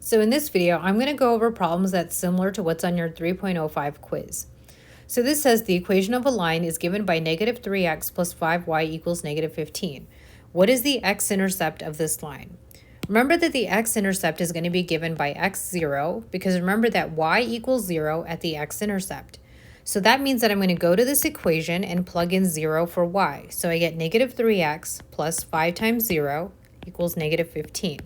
So in this video, I'm going to go over problems that's similar to what's on your 3.05 quiz. So this says the equation of a line is given by negative 3x plus 5y equals negative 15. What is the x-intercept of this line? Remember that the x-intercept is going to be given by x0 because remember that y equals 0 at the x-intercept. So that means that I'm going to go to this equation and plug in 0 for y. So I get negative 3x plus 5 times 0 equals negative 15.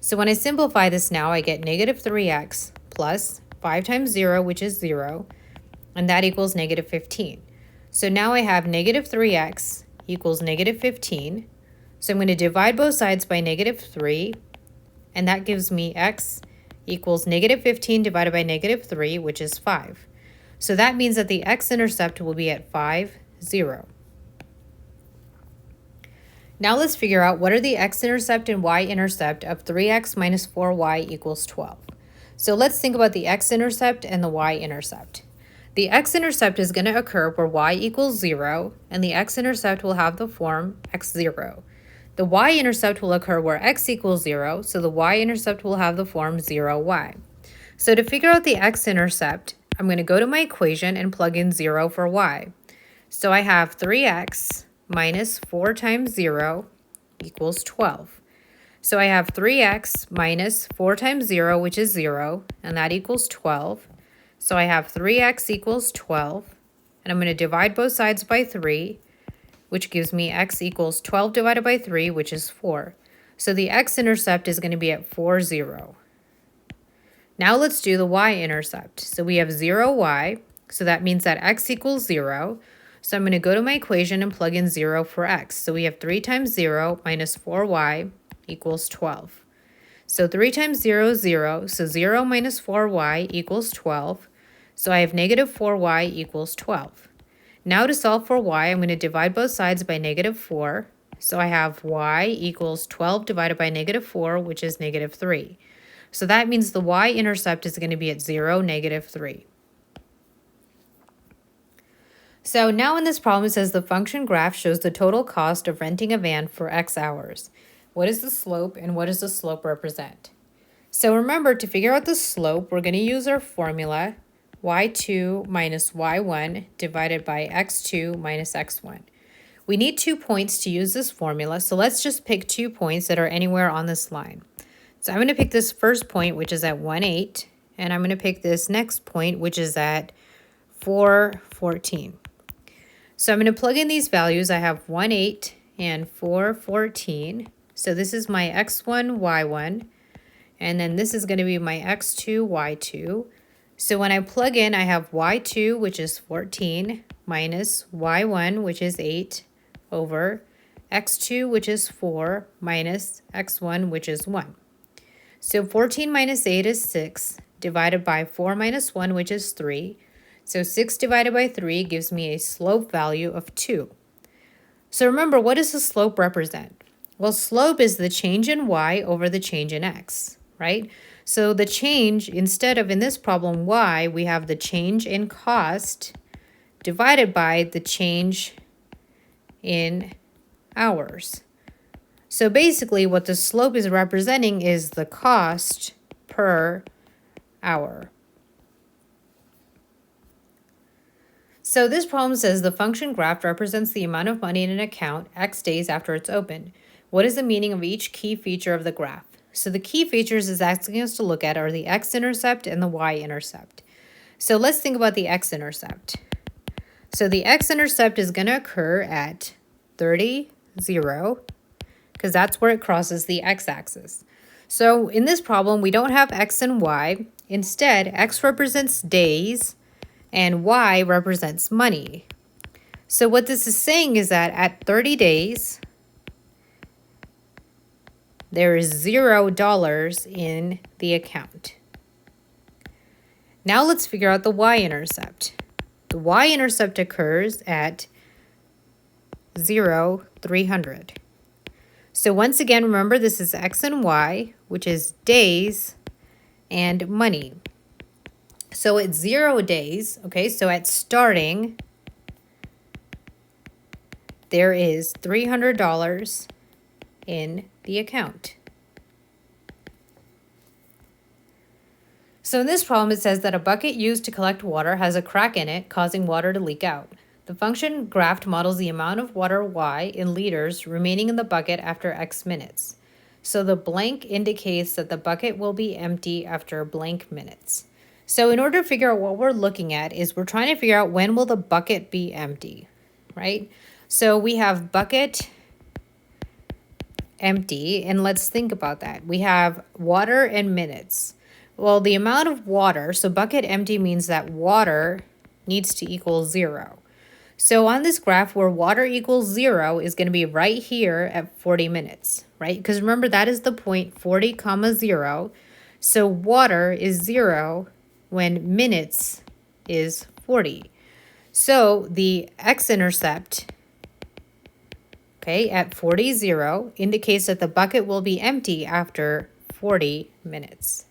So when I simplify this now, I get negative 3x plus 5 times 0, which is 0, and that equals negative 15. So now I have negative 3x equals negative 15. So I'm going to divide both sides by negative 3, and that gives me x equals negative 15 divided by negative 3, which is 5. So that means that the x-intercept will be at 5, 0. Now let's figure out what are the x-intercept and y-intercept of 3x minus 4y equals 12. So let's think about the x-intercept and the y-intercept. The x-intercept is going to occur where y equals 0, and the x-intercept will have the form x0. The y-intercept will occur where x equals 0, so the y-intercept will have the form 0y. So to figure out the x-intercept, I'm going to go to my equation and plug in 0 for y. So I have 3x minus 4 times 0 equals 12. So I have 3x minus 4 times 0, which is 0, and that equals 12. So I have 3x equals 12, and I'm going to divide both sides by 3, which gives me x equals 12 divided by 3, which is 4. So the x-intercept is going to be at 4, 0. Now let's do the y-intercept. So we have 0y, so that means that x equals 0. So I'm going to go to my equation and plug in 0 for x. So we have 3 times 0 minus 4y equals 12. So 3 times 0 is 0, so 0 minus 4y equals 12. So I have negative 4y equals 12. Now to solve for y, I'm going to divide both sides by negative 4. So I have y equals 12 divided by negative 4, which is negative 3. So that means the y-intercept is going to be at 0, negative 3. So now in this problem, it says the function graph shows the total cost of renting a van for X hours. What is the slope and what does the slope represent? So remember, to figure out the slope, we're going to use our formula y2 minus y1 divided by x2 minus x1. We need 2 points to use this formula, so let's just pick 2 points that are anywhere on this line. So I'm going to pick this first point, which is at 1, 8, and I'm going to pick this next point, which is at 4, 14. So I'm going to plug in these values. I have 1, 8 and 4, 14. So this is my x1, y1, and then this is going to be my x2, y2. So when I plug in, I have y2, which is 14, minus y1, which is 8, over x2, which is 4, minus x1, which is 1. So 14 minus 8 is 6, divided by 4 minus 1, which is 3. So 6 divided by 3 gives me a slope value of 2. So remember, what does the slope represent? Well, slope is the change in y over the change in x, right? So the change, instead of in this problem y, we have the change in cost divided by the change in hours. So basically what the slope is representing is the cost per hour. So this problem says the function graph represents the amount of money in an account X days after it's opened. What is the meaning of each key feature of the graph? So the key features it's asking us to look at are the x-intercept and the y-intercept. So let's think about the x-intercept. So the x-intercept is going to occur at 30, 0, because that's where it crosses the x-axis. So in this problem, we don't have x and y. Instead, x represents days and y represents money. So what this is saying is that at 30 days, there is $0 in the account. Now let's figure out the y-intercept. The y-intercept occurs at 0, 300. So once again, remember this is x and y, which is days and money. So at 0 days, okay, so at starting, there is $300 in the account. So in this problem, it says that a bucket used to collect water has a crack in it, causing water to leak out. The function graph models the amount of water Y in liters remaining in the bucket after X minutes. So the blank indicates that the bucket will be empty after blank minutes. So in order to figure out what we're looking at is we're trying to figure out when will the bucket be empty, right? So we have bucket empty, and let's think about that. We have water and minutes. Well, the amount of water, so bucket empty means that water needs to equal 0. So on this graph where water equals 0 is going to be right here at 40 minutes, right? Because remember, that is the point 40 comma 0. So water is 0 when minutes is 40. So the x-intercept, okay, at 40, 0 indicates that the bucket will be empty after 40 minutes.